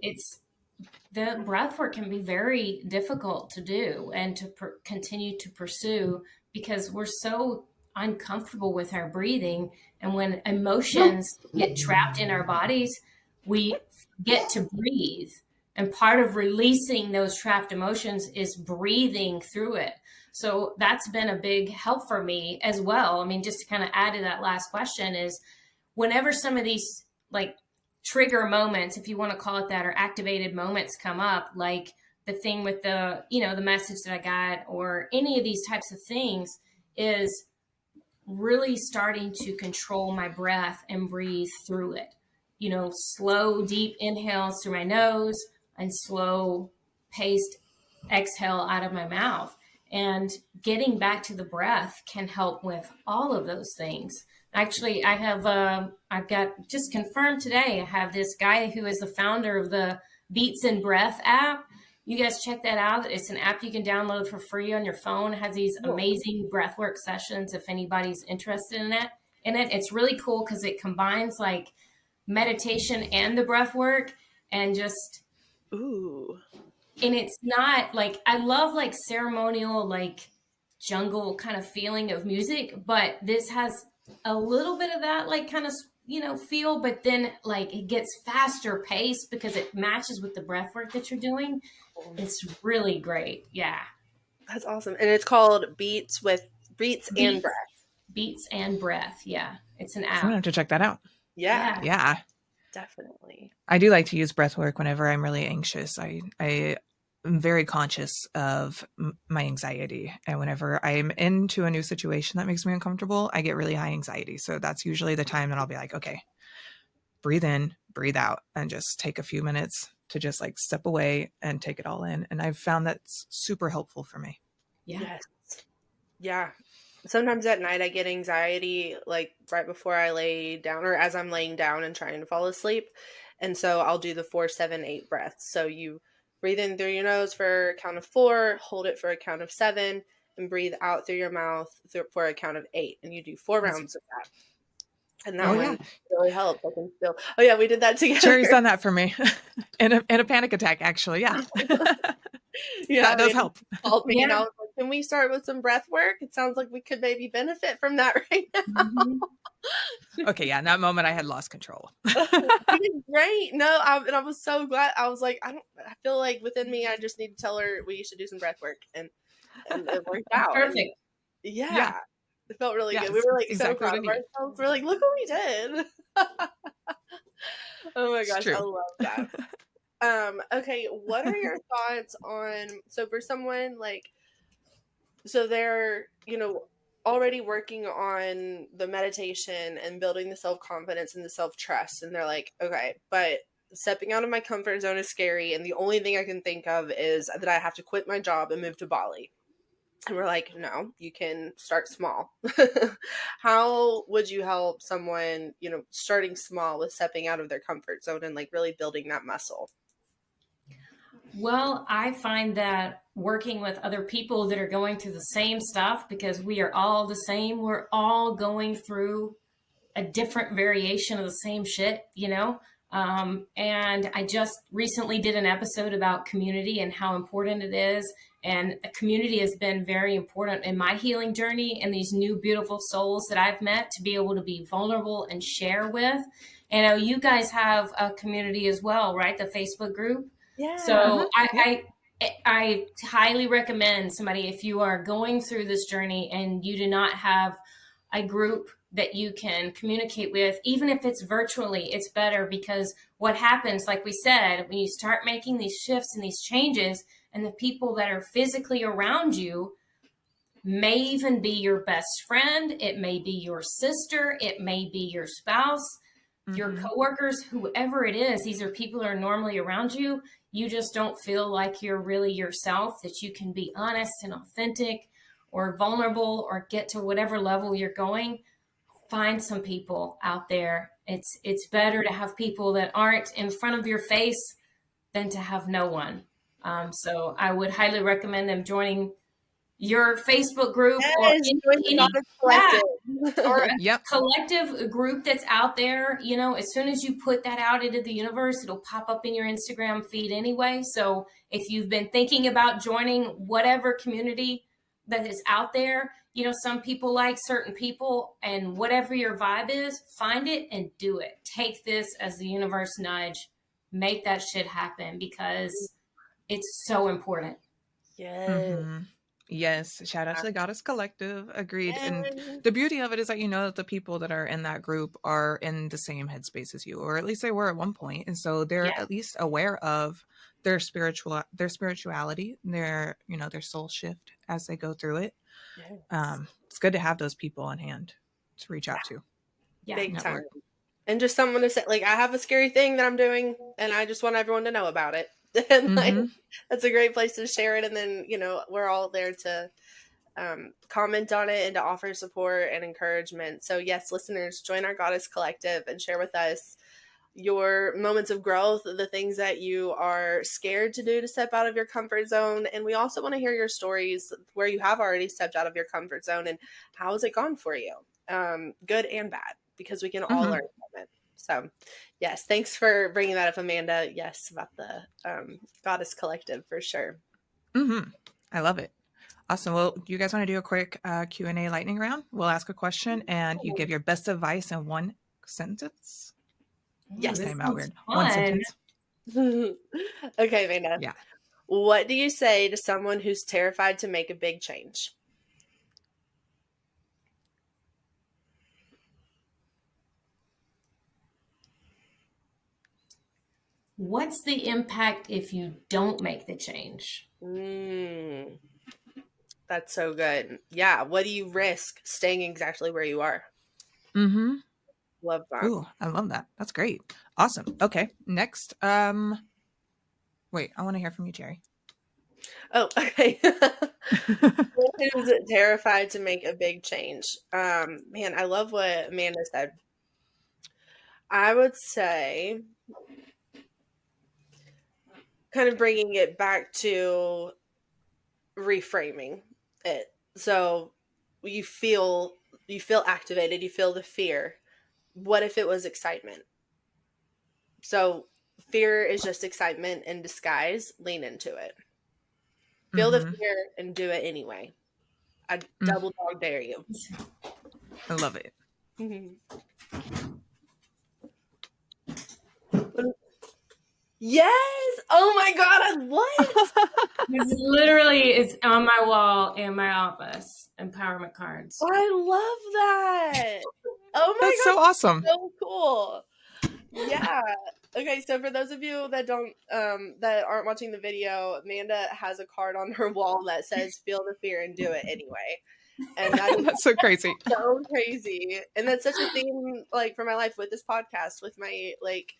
the breath work can be very difficult to do and to continue to pursue because we're so uncomfortable with our breathing. And when emotions get trapped in our bodies, we get to breathe. And part of releasing those trapped emotions is breathing through it. So that's been a big help for me as well. I mean, just to kind of add to that last question is whenever some of these like trigger moments, if you want to call it that, or activated moments come up, like the thing with the message that I got, or any of these types of things, is really starting to control my breath and breathe through it. Slow, deep inhales through my nose and slow paced exhale out of my mouth. And getting back to the breath can help with all of those things. Actually, I've got just confirmed today, I have this guy who is the founder of the Beats and Breath app. You guys check that out. It's an app you can download for free on your phone. It has these amazing breathwork sessions if anybody's interested in it. It's really cool because it combines like meditation and the breath work, and just Ooh. and it's not like, I love like ceremonial, like jungle kind of feeling of music, but this has a little bit of that like kind of feel, but then like it gets faster paced because it matches with the breath work that you're doing. It's really great. Yeah. That's awesome. And it's called Beats and Beats, Breath. beats and breath. Yeah. It's an I'm gonna app. have to check that out. Yeah, Yeah. Yeah, definitely. I do like to use breath work whenever I'm really anxious. I am very conscious of my anxiety, and whenever I'm into a new situation that makes me uncomfortable, I get really high anxiety. So that's usually the time that I'll be like, okay, breathe in, breathe out, and just take a few minutes to just like step away and take it all in. And I've found that's super helpful for me. Yeah. Yes. Yeah. Sometimes at night I get anxiety like right before I lay down or as I'm laying down and trying to fall asleep. And so I'll do the 4-7-8 breaths. So you breathe in through your nose for a count of 4, hold it for a count of 7, and breathe out through your mouth for a count of 8. And you do 4 rounds of that. And Oh that yeah, one really helps. I can feel. Oh yeah, we did that together. Sherry's done that for me in a panic attack. Actually, yeah, Yeah, that does Amanda help. called me and I Yeah. was like, "Can we start with some breath work? It sounds like we could maybe benefit from that right now." Mhm. Okay, yeah, in that moment I had lost control. You did great. No, and I was so glad. I was like, I feel like within me, I just need to tell her we should do some breath work, and it worked That's out. And perfect. yeah, Yeah, it felt really yeah, good. We it's were like so exactly what proud I of needed. ourselves. We're like, look what we did. Oh my It's gosh, I true. love that. Okay, what are your thoughts on, so for someone like, so they're, already working on the meditation and building the self-confidence and the self-trust, and they're like, okay, but stepping out of my comfort zone is scary, and the only thing I can think of is that I have to quit my job and move to Bali. And we're like, no, you can start small. How would you help someone, starting small with stepping out of their comfort zone and like really building that muscle? Well, I find that working with other people that are going through the same stuff, because we are all the same, we're all going through a different variation of the same shit, you know? And I just recently did an episode about community and how important it is. And a community has been very important in my healing journey and these new beautiful souls that I've met to be able to be vulnerable and share with. And I know you guys have a community as well, right? The Facebook group. Yeah. So Yep. I highly recommend somebody, if you are going through this journey and you do not have a group that you can communicate with, even if it's virtually, it's better, because what happens, like we said, when you start making these shifts and these changes, and the people that are physically around you may even be your best friend, it may be your sister, it may be your spouse, your Mm-hmm. coworkers, whoever it is, these are people that are normally around you. You just don't feel like you're really yourself, that you can be honest and authentic or vulnerable or get to whatever level you're going. Find some people out there. It's better to have people that aren't in front of your face than to have no one. So I would highly recommend them joining your Facebook group or Yes, join the any Goddess yeah, or Collective. a Yep. collective group that's out there. You know, as soon as you put that out into the universe, it'll pop up in your Instagram feed anyway. So if you've been thinking about joining whatever community that is out there, you know, some people like certain people, and whatever your vibe is, find it and do it. Take this as the universe nudge. Make that shit happen, because it's so important. Yes. Mm-hmm. Yes, shout out to the Goddess Collective. Agreed. And Yes. the beauty of it is that you know that the people that are in that group are in the same headspace as you, or at least they were at one point, and so they're Yeah. at least aware of their spirituality, their soul shift as they go through it. Yes. It's good to have those people on hand to reach Yeah, out to. Yeah. big time. Network. And just someone to say, like, I have a scary thing that I'm doing, and I just want everyone to know about it. And like, Mm-hmm. that's a great place to share it. And then, we're all there to comment on it and to offer support and encouragement. So, yes, listeners, join our Goddess Collective and share with us your moments of growth, the things that you are scared to do to step out of your comfort zone. And we also want to hear your stories where you have already stepped out of your comfort zone and how has it gone for you, good and bad, because we can all Mm-hmm. learn from it. So, yes, thanks for bringing that up, Amanda. Yes, about the Goddess Collective for sure. Mm-hmm. I love it. Awesome. Well, do you guys want to do a quick Q&A lightning round? We'll ask a question and you give your best advice in one sentence. Ooh, That Yes. this came out sounds weird. One fun. sentence. Okay, Amanda. Yeah. What do you say to someone who's terrified to make a big change? What's the impact if you don't make the change? Mm, that's so good. Yeah. What do you risk staying exactly where you are? Mm-hmm. Love that. Ooh, I love that. That's great. Awesome. Okay. Next. Wait, I want to hear from you, Jerry. Oh, okay. Who's terrified to make a big change? Man, I love what Amanda said. I would say, kind of bringing it back to reframing it. So you feel activated, you feel the fear. What if it was excitement? So fear is just excitement in disguise. Lean into it. Feel the Mm-hmm. fear and do it anyway. I Mm, double dog dare you. I love it. Yes. Oh my god, what? This literally is on my wall in my office. Empowerment cards. I love that. Oh my That's so awesome. god, so cool. Yeah. Okay, so for those of you that don't that aren't watching the video, Amanda has a card on her wall that says feel the fear and do it anyway. And that is That's so crazy. so crazy. And that's such a theme, like, for my life with this podcast, with my, like,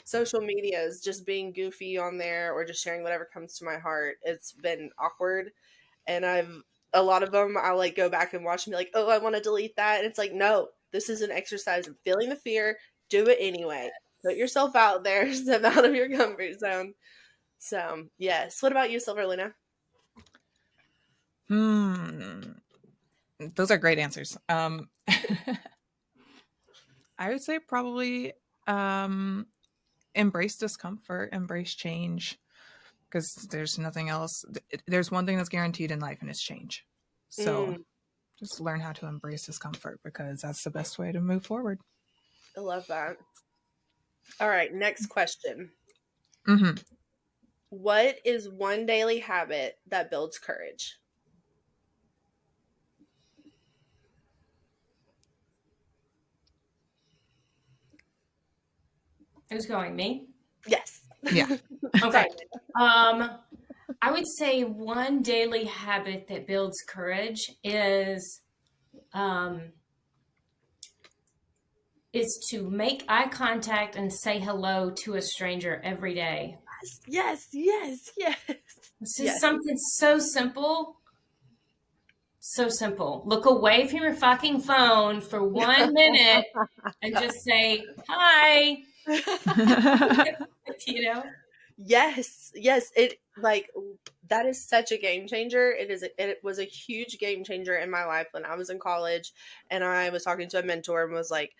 social medias, just being goofy on there or just sharing whatever comes to my heart. It's been awkward. And a lot of them, I'll, like, go back and watch and be like, oh, I want to delete that. And it's like, no, this is an exercise of feeling the fear. Do it anyway. Put yourself out there, step out of your comfort zone. So, yes. What about you, Silverlina? Those are great answers. I would say probably embrace discomfort, embrace change, because there's nothing else. There's one thing that's guaranteed in life, and it's change. So Mm, just learn how to embrace discomfort because that's the best way to move forward. I love that. All right, next question. Mm-hmm. What is one daily habit that builds courage? Who's going? Me? Yes. Yeah. Okay. Sorry. I would say one daily habit that builds courage um, is to make eye contact and say hello to a stranger every day. Yes, yes, yes. This is Yes. something so simple. So simple. Look away from your fucking phone for 1 minute and just say hi. You know? Yes, yes. It, like, that is such a game changer. It was a huge game changer in my life when I was in college, and I was talking to a mentor and was like,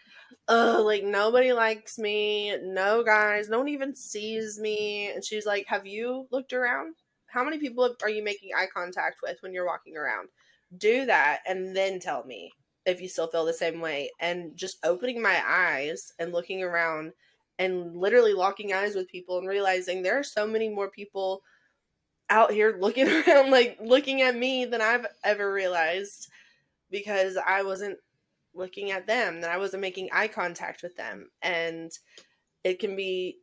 "Oh, like, nobody likes me. No guys, no one even sees me." And she's like, "Have you looked around? How many people are you making eye contact with when you're walking around? Do that and then tell me if you still feel the same way." And just opening my eyes and looking around and literally locking eyes with people and realizing there are so many more people out here looking around, like, looking at me than I've ever realized, because I wasn't looking at them, that I wasn't making eye contact with them. And it can be,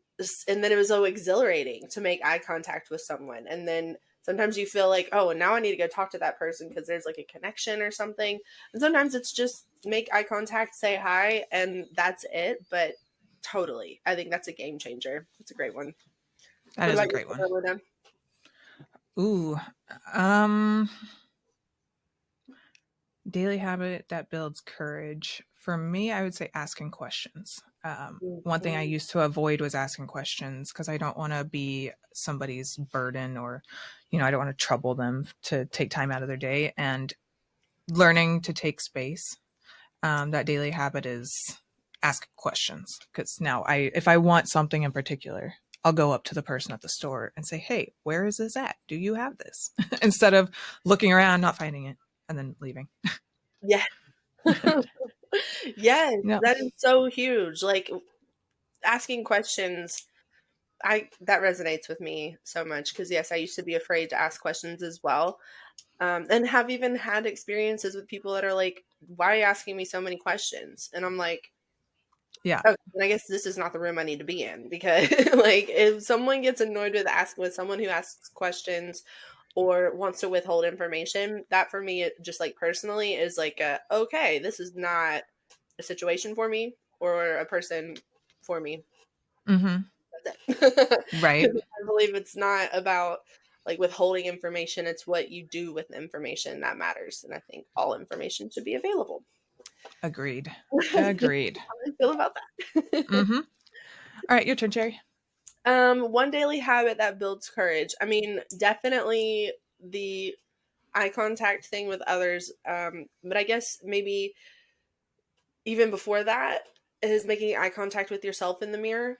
and then it was so exhilarating to make eye contact with someone. And then sometimes you feel like, oh, and now I need to go talk to that person because there's, like, a connection or something. And sometimes it's just make eye contact, say hi, and that's it. But totally, I think that's a game changer. That's a great one. That What is a about you, great one. Luna? Ooh. Um, Daily habit that builds courage. For me, I would say asking questions. One thing I Mhm. used to avoid was asking questions because I don't want to be somebody's burden or, I don't want to trouble them to take time out of their day. And learning to take space, that daily habit is ask questions. Because now if I want something in particular, I'll go up to the person at the store and say, hey, where is this at? Do you have this? Instead of looking around, not finding it, and then leaving. Yeah. Yes, Yeah. that is so huge. Like, asking questions, I that resonates with me so much because, yes, I used to be afraid to ask questions as well. And have even had experiences with people that are like, "Why are you asking me so many questions?" And I'm like, Yeah. "Oh, then I guess this is not the room I need to be in," because like, if someone gets annoyed with someone who asks questions or wants to withhold information, that for me, it just, like, personally is like, okay, this is not a situation for me or a person for me. Mm-hmm. That's it. Right. 'Cause I believe it's not about, like, withholding information. It's what you do with information that matters. And I think all information should be available. Agreed. Just Agreed. how I feel about that. Mm-hmm. All right, your turn, Jerry. One daily habit that builds courage. I mean, definitely the eye contact thing with others. But I guess maybe even before that is making eye contact with yourself in the mirror.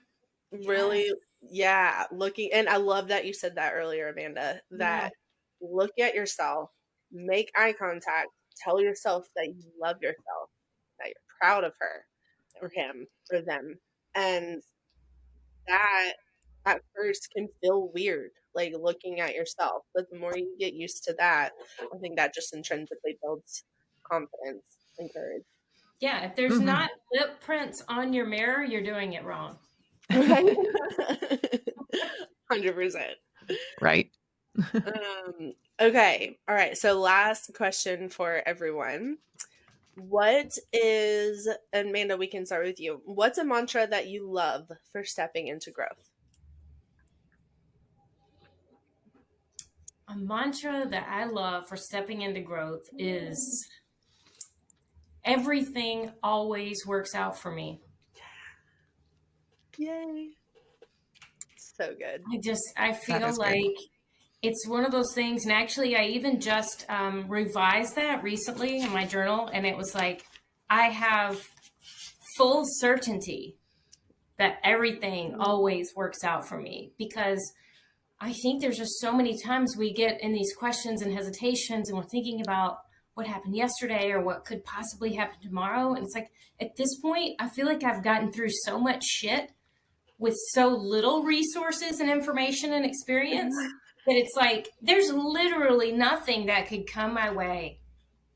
Yes. Really, yeah, looking, and I love that you said that earlier, Amanda, Yeah. that look at yourself, make eye contact, tell yourself that you love yourself, that you're proud of her or him or them. And that at first can feel weird, like, looking at yourself. But the more you get used to that, I think that just intrinsically builds confidence and courage. Yeah. If there's Mm-hmm. not lip prints on your mirror, you're doing it wrong. Right? 100%. Right. Um, Okay. All right. So last question for everyone. What is, Amanda, we can start with you. What's a mantra that you love for stepping into growth? A mantra that I love for stepping into growth is everything always works out for me. Yay. So good. I That feel is good. like it's one of those things. And actually, I even just revised that recently in my journal. And it was like, I have full certainty that everything always works out for me, because I think there's just so many times we get in these questions and hesitations and we're thinking about what happened yesterday or what could possibly happen tomorrow. And it's like, at this point, I feel like I've gotten through so much shit with so little resources and information and experience that it's like, there's literally nothing that could come my way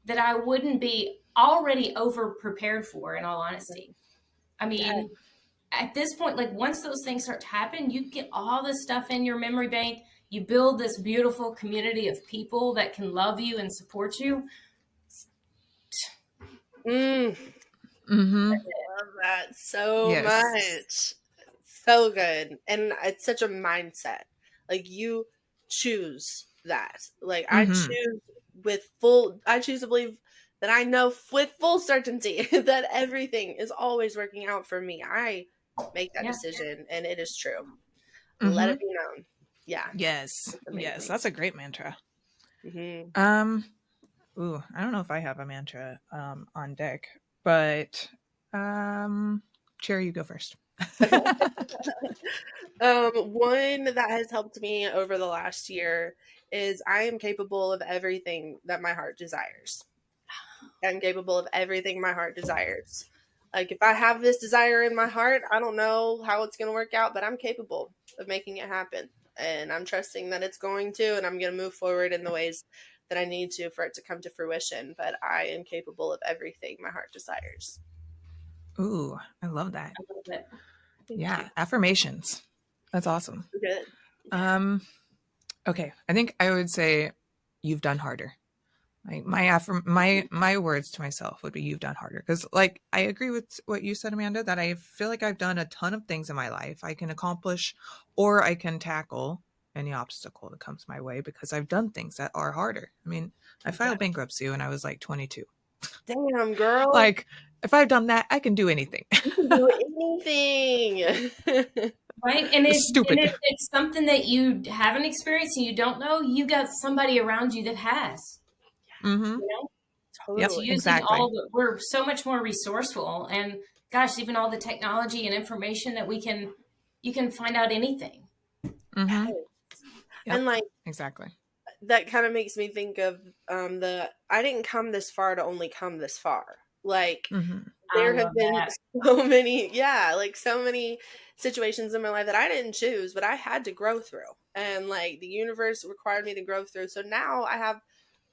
that I wouldn't be already over prepared for, in all honesty. I Yes. mean, at this point, like once those things start to happen, you get all this stuff in your memory bank. You build this beautiful community of people that can love you and support you. Mm, Mm-hmm. love that so Yes. much. So good. And it's such a mindset. Like you choose that. Like Mm-hmm. I choose to believe that I know with full certainty that everything is always working out for me. I make that Yeah. decision and it is true. Let Mm-hmm. it be known. Yeah, Yes. it's Yes. amazing. That's a great mantra. Hmm. Um, ooh, I don't know if I have a mantra on deck, but um Cherry, you go first. One that has helped me over the last year is I am capable of everything that my heart desires. I'm capable of everything my heart desires. Like if I have this desire in my heart, I don't know how it's going to work out, but I'm capable of making it happen. And I'm trusting that it's going to, and I'm going to move forward in the ways that I need to for it to come to fruition. But I am capable of everything my heart desires. Ooh, I love that. I love it. Thank you. Yeah, affirmations. That's awesome. Good. Yeah. Um, okay, I think I would say you've done harder. Like my words to myself would be you've done harder, because like I agree with what you said, Amanda, that I feel like I've done a ton of things in my life I can accomplish or I can tackle any obstacle that comes my way because I've done things that are harder. I mean, I Yeah. filed bankruptcy when I was like 22. Damn, girl. Like if I've done that, I can do anything. You can do anything. Right. And It's stupid. if it's something that you haven't experienced and you don't know, you got somebody around you that has, Mm-hmm. you know? Yep, It's Totally. using exactly. we're so much more resourceful, and gosh, even all the technology and information that you can find out anything. Mm-hmm. And Yep, like exactly. that kind of makes me think of the I didn't come this far to only come this far. Like Mm-hmm. I there have love been that. so many, yeah, like so many situations in my life that I didn't choose, but I had to grow through. And like the universe required me to grow through. So now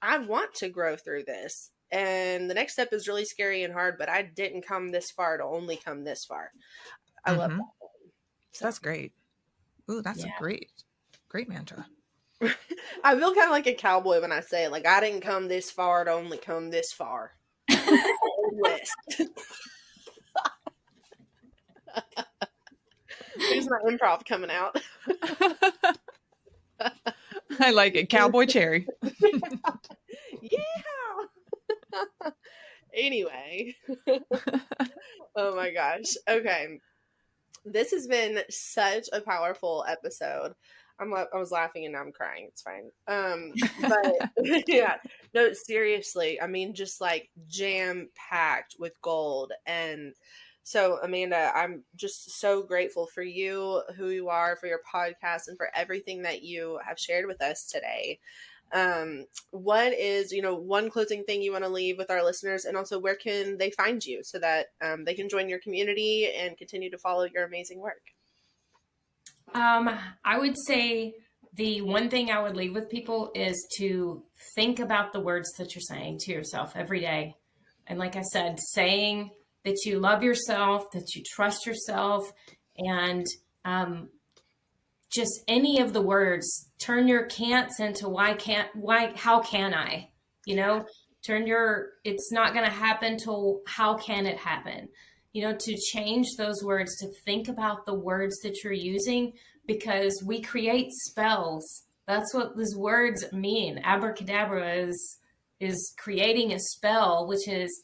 I want to grow through this. And the next step is really scary and hard, but I didn't come this far to only come this far. I love Mm-hmm. that one. So That's great. Ooh, that's a Yeah. great mantra. I feel kind of like a cowboy when I say it. Like I didn't come this far to only come this far. West. There's my improv coming out. I like it. Cowboy Cherry. Yeah. Anyway. Oh my gosh. Okay. This has been such a powerful episode. I was laughing and now I'm crying. It's fine. But yeah, no, seriously. I mean, just like jam packed with gold. And so, Amanda, I'm just so grateful for you, who you are, for your podcast, and for everything that you have shared with us today. What is, one closing thing you want to leave with our listeners, and also where can they find you so that they can join your community and continue to follow your amazing work? I would say the one thing I would leave with people is to think about the words that you're saying to yourself every day. And like I said, saying that you love yourself, that you trust yourself, and um, just any of the words. Turn your can'ts into how can I? You know, it's not going to happen to how can it happen? You know, to change those words, to think about the words that you're using, because we create spells. That's what these words mean. Abracadabra is creating a spell,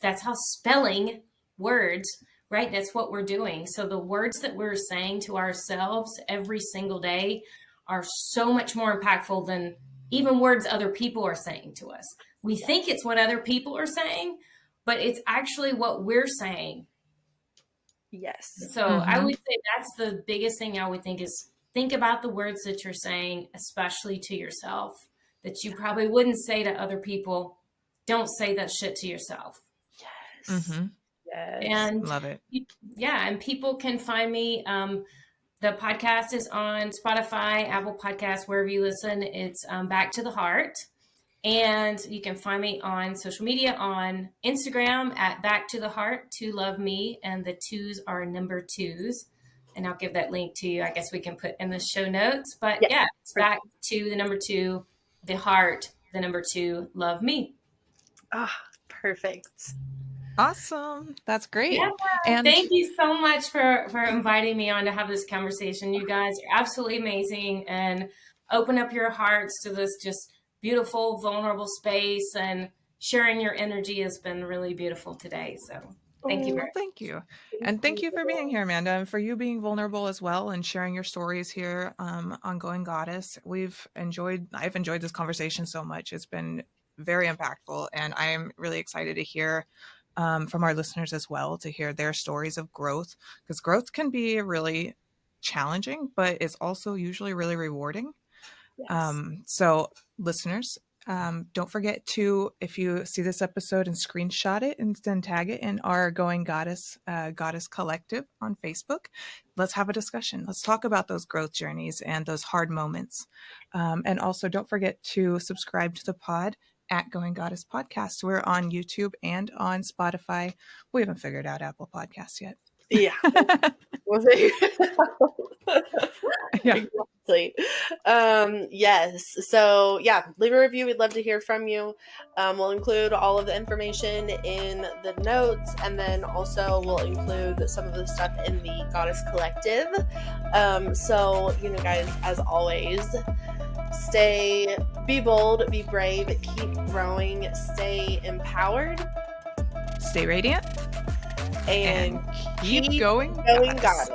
that's how spelling words, right? That's what we're doing. So the words that we're saying to ourselves every single day are so much more impactful than even words other people are saying to us. We think it's what other people are saying, but it's actually what we're saying. Yes. So I would say that's the biggest thing I would think is think about the words that you're saying, especially to yourself, that you probably wouldn't say to other people. Don't say that shit to yourself. Yes. Yes. And love it. Yeah. And people can find me. The podcast is on Spotify, Apple Podcasts, wherever you listen. It's Back to the Heart. And you can find me on social media on Instagram at Back to the Heart, to love me. And the twos are number twos. And I'll give that link to you. I guess we can put in the show notes. But yeah, it's Back to the number two, the heart, the number two, love me. Ah, perfect. Awesome. That's great. Yeah, and thank you so much for inviting me on to have this conversation. You guys are absolutely amazing, and open up your hearts to this just beautiful, vulnerable space, and sharing your energy has been really beautiful today. So thank you. Well, thank you. And thank you for being here, Amanda, and for you being vulnerable as well and sharing your stories here on Going Goddess. I've enjoyed this conversation so much. It's been very impactful, and I am really excited to hear from our listeners as well, to hear their stories of growth, because growth can be really challenging, but it's also usually really rewarding. Yes. So listeners, don't forget to, if you see this episode, and screenshot it and then tag it in our Going Goddess Goddess Collective on Facebook. Let's have a discussion. Let's talk about those growth journeys and those hard moments. And also don't forget to subscribe to the pod at Going Goddess Podcast. We're on YouTube and on Spotify. We haven't figured out Apple Podcasts yet. Yeah. We'll figure it out. Yeah. Exactly. Yes. So yeah, leave a review. We'd love to hear from you. We'll include all of the information in the notes, and then also we'll include some of the stuff in the Goddess Collective. So, you know, guys, as always, be bold, be brave, keep growing, stay empowered, stay radiant, and keep going Goddess.